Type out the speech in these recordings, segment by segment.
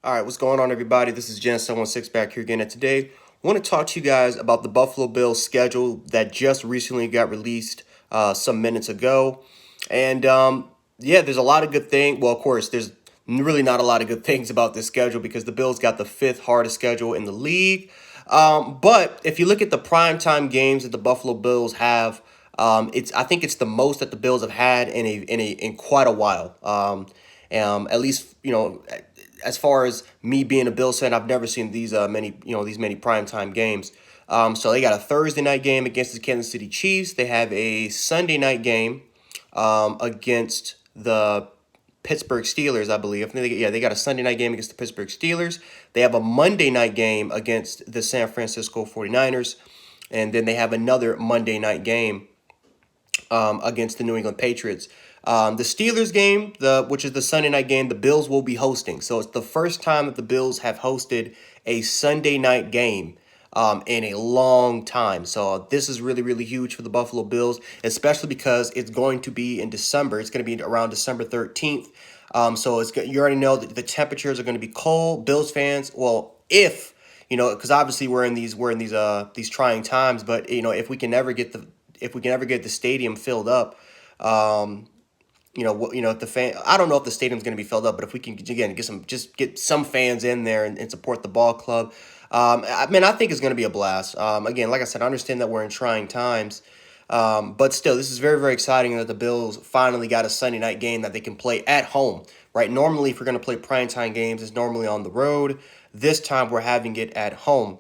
All right, what's going on, everybody? This is Gen716 back here again, and today I want to talk to you guys about the Buffalo Bills schedule that just recently got released some minutes ago. And yeah, there's a lot of good things. Well, of course, there's really not a lot of good things about this schedule because the Bills got the fifth hardest schedule in the league. But if you look at the primetime games that the Buffalo Bills have, I think it's the most that the Bills have had in quite a while. At least as far as me being a Bills fan, I've never seen these many primetime games. So they got a Thursday night game against the Kansas City Chiefs. They have a Sunday night game against the Pittsburgh Steelers, I believe. They got a Sunday night game against the Pittsburgh Steelers. They have a Monday night game against the San Francisco 49ers. And then they have another Monday night game against the New England Patriots. The Steelers game, which is the Sunday night game, the Bills will be hosting. So it's the first time that the Bills have hosted a Sunday night game in a long time. So this is really, really huge for the Buffalo Bills, especially because it's going to be in December. It's going to be around December 13th. So you already know that the temperatures are going to be cold. Bills fans, well, because obviously we're in these trying times, but if we can ever get the stadium filled up, um, if the fan, I don't know if the stadium's going to be filled up, but if we can again get some fans in there and support the ball club, I think it's going to be a blast. Again, like I said, I understand that we're in trying times, but still, this is very, very exciting that the Bills finally got a Sunday night game that they can play at home. Right? Normally, if we're going to play primetime games, it's normally on the road. This time, we're having it at home,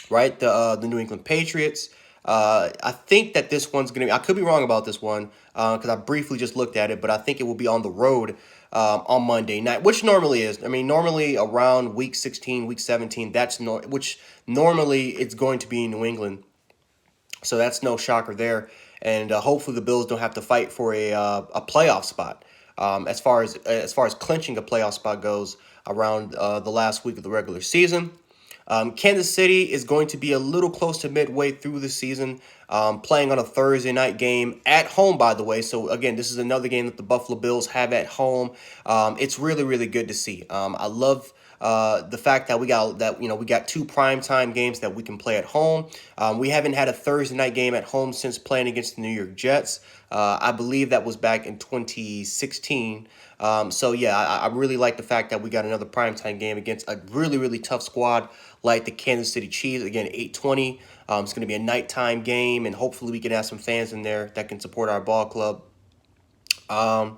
right? The New England Patriots. I think that this one's gonna be. I could be wrong about this one because I briefly just looked at it, but I think it will be on the road on Monday night, which normally is. I mean, normally around week 16, week 17. Which normally it's going to be in New England, so that's no shocker there. And hopefully the Bills don't have to fight for a playoff spot. As far as clinching a playoff spot goes around the last week of the regular season. Kansas City is going to be a little close to midway through the season, playing on a Thursday night game at home, by the way. So, again, this is another game that the Buffalo Bills have at home. It's really, really good to see. I love the fact that we got two primetime games that we can play at home. We haven't had a Thursday night game at home since playing against the New York Jets. I believe that was back in 2016. So yeah, I really like the fact that we got another primetime game against a really, really tough squad like the Kansas City Chiefs. Again, 8:20. It's going to be a nighttime game, and hopefully we can have some fans in there that can support our ball club. Um,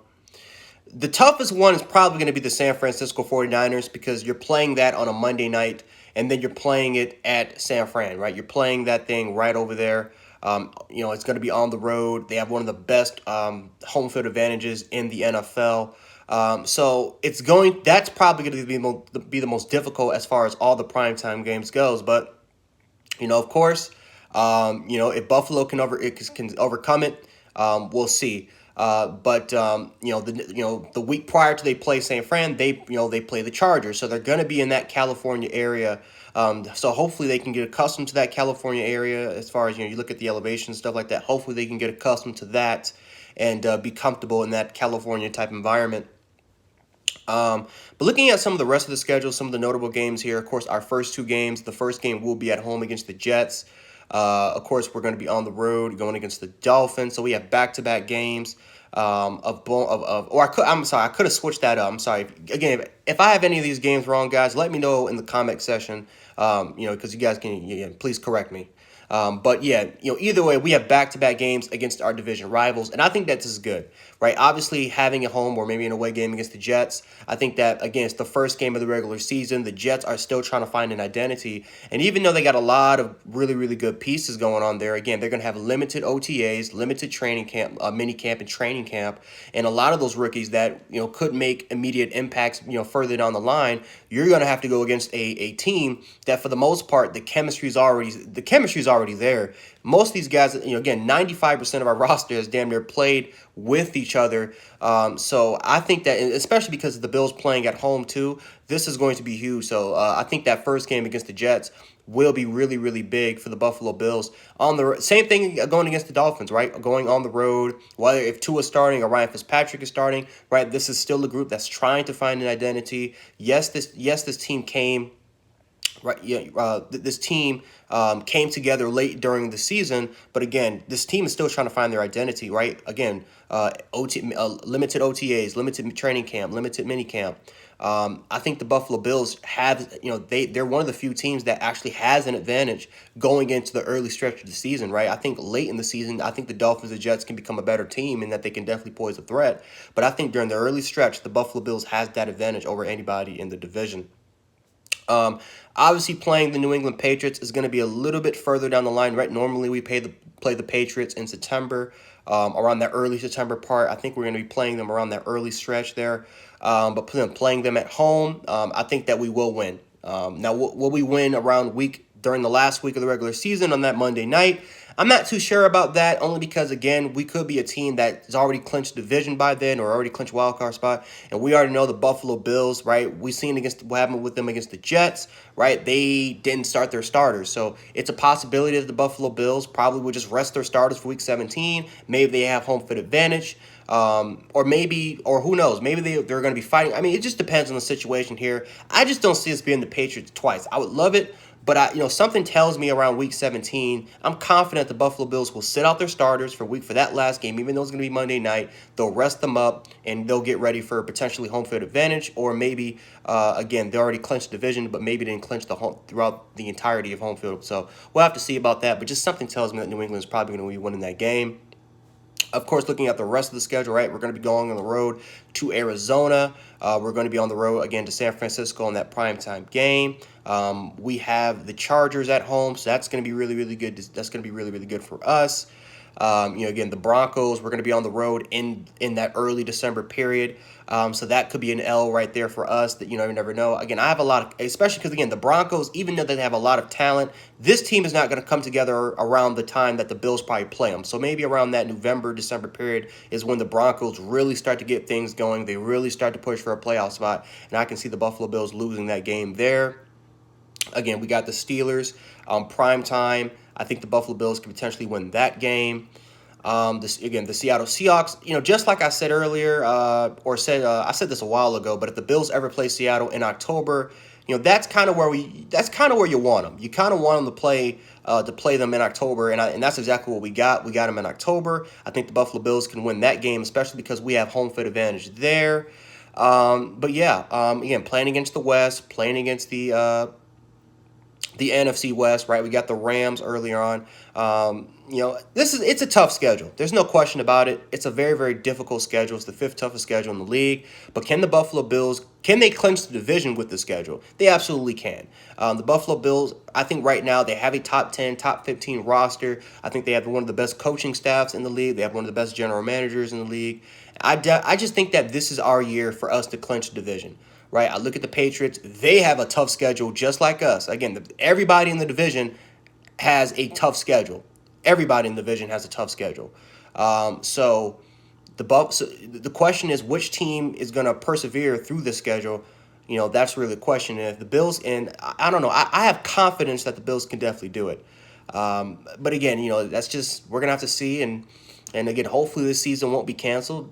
the toughest one is probably going to be the San Francisco 49ers because you're playing that on a Monday night and then you're playing it at San Fran, right? You're playing that thing right over there. It's going to be on the road. They have one of the best home field advantages in the NFL. So that's probably going to be the most difficult as far as all the primetime games goes. But of course, if Buffalo can overcome it, we'll see. But the week prior to they play San Fran, they play the Chargers, so they're going to be in that California area. So hopefully they can get accustomed to that California area as far as you look at the elevation and stuff like that. Hopefully they can get accustomed to that and be comfortable in that California type environment. But looking at some of the rest of the schedule, some of the notable games here, of course, our first two games. The first game will be at home against the Jets. Of course, we're going to be on the road going against the Dolphins. So we have back-to-back games I'm sorry, I could have switched that up. I'm sorry. Again, if I have any of these games wrong, guys, let me know in the comment section. Because you guys can please correct me. But yeah, either way, we have back-to-back games against our division rivals, and I think that this is good, right? Obviously, having a home or maybe an away game against the Jets, I think that, again, it's the first game of the regular season. The Jets are still trying to find an identity, and even though they got a lot of really, really good pieces going on there, again, they're going to have limited OTAs, limited training camp, mini camp and training camp, and a lot of those rookies that, could make immediate impacts, further down the line, you're going to have to go against a team that, for the most part, the chemistry's already already there. Most of these guys, again, 95% of our roster has damn near played with each other. So I think that, especially because the Bills playing at home too, this is going to be huge. So I think that first game against the Jets will be really, really big for the Buffalo Bills. On the same thing going against the Dolphins, right? Going on the road, whether if Tua's starting or Ryan Fitzpatrick is starting, right? This is still a group that's trying to find an identity. Yes, this team came. Right, yeah. This team came together late during the season, but again, this team is still trying to find their identity. Right, again, limited OTAs, limited training camp, limited mini camp. I think the Buffalo Bills have, they're one of the few teams that actually has an advantage going into the early stretch of the season. Right, I think late in the season, I think the Dolphins and Jets can become a better team and that they can definitely pose a threat. But I think during the early stretch, the Buffalo Bills has that advantage over anybody in the division. Um, Obviously, playing the New England Patriots is going to be a little bit further down the line, right? Normally, we play the Patriots in September, around that early September part. I think we're going to be playing them around that early stretch there. But playing them at home, I think that we will win. Now, will we win during the last week of the regular season on that Monday night? I'm not too sure about that, only because, again, we could be a team that's already clinched division by then or already clinched wild card spot. And we already know the Buffalo Bills, right? We've seen what happened with them against the Jets, right? They didn't start their starters. So it's a possibility that the Buffalo Bills probably would just rest their starters for week 17. Maybe they have home field advantage. Or who knows, maybe they're going to be fighting. I mean, it just depends on the situation here. I just don't see us being the Patriots twice. I would love it, but something tells me around week 17, I'm confident the Buffalo Bills will sit out their starters for that last game, even though it's going to be Monday night. They'll rest them up and they'll get ready for potentially home field advantage, or maybe again they already clinched the division, but maybe didn't clinch throughout the entirety of home field. So we'll have to see about that. But just something tells me that New England is probably going to be winning that game. Of course, looking at the rest of the schedule, right, we're going to be going on the road to Arizona. We're going to be on the road again to San Francisco in that primetime game. We have the Chargers at home, so that's going to be really, really good. That's going to be really, really good for us. Again, the Broncos, we're going to be on the road in that early December period. So that could be an L right there for us that, you never know. Again, I have a lot of, especially because, again, the Broncos, even though they have a lot of talent, this team is not going to come together around the time that the Bills probably play them. So maybe around that November, December period is when the Broncos really start to get things going. They really start to push for a playoff spot. And I can see the Buffalo Bills losing that game there. Again, we got the Steelers prime time. I think the Buffalo Bills can potentially win that game. The Seattle Seahawks, just like I said earlier, I said this a while ago, but if the Bills ever play Seattle in October, that's kind of where you want them. You kind of want them to play them in October, and that's exactly what we got. We got them in October. I think the Buffalo Bills can win that game, especially because we have home field advantage there. But yeah, again, playing against the West, playing against the NFC West, right? We got the Rams earlier on. It's a tough schedule. There's no question about it. It's a very, very difficult schedule. It's the fifth toughest schedule in the league. But can the Buffalo Bills, can they clinch the division with the schedule? They absolutely can. The Buffalo Bills, I think right now they have a top 10, top 15 roster. I think they have one of the best coaching staffs in the league. They have one of the best general managers in the league. I just think that this is our year for us to clinch the division. Right, I look at the Patriots. They have a tough schedule just like us. Again, everybody in the division has a tough schedule. Everybody in the division has a tough schedule. So the question is, which team is going to persevere through the schedule? That's really the question. And if the Bills, and I don't know, I have confidence that the Bills can definitely do it. But again, that's just, we're going to have to see. And again, hopefully this season won't be canceled.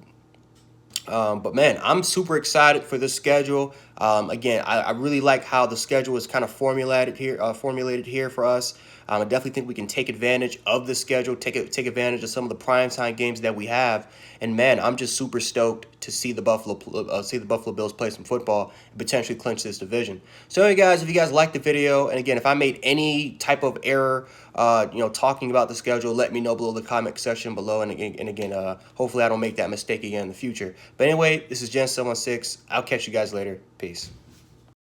But man, I'm super excited for this schedule. Again, I really like how the schedule is kind of formulated here for us. I definitely think we can take advantage of the schedule, take advantage of some of the primetime games that we have. And man, I'm just super stoked to see the Buffalo Bills play some football and potentially clinch this division. So anyway, guys, if you guys liked the video, and again, if I made any type of error, talking about the schedule, let me know below the comment section below. And again, hopefully I don't make that mistake again in the future. But anyway, this is Gen716. I'll catch you guys later. Peace.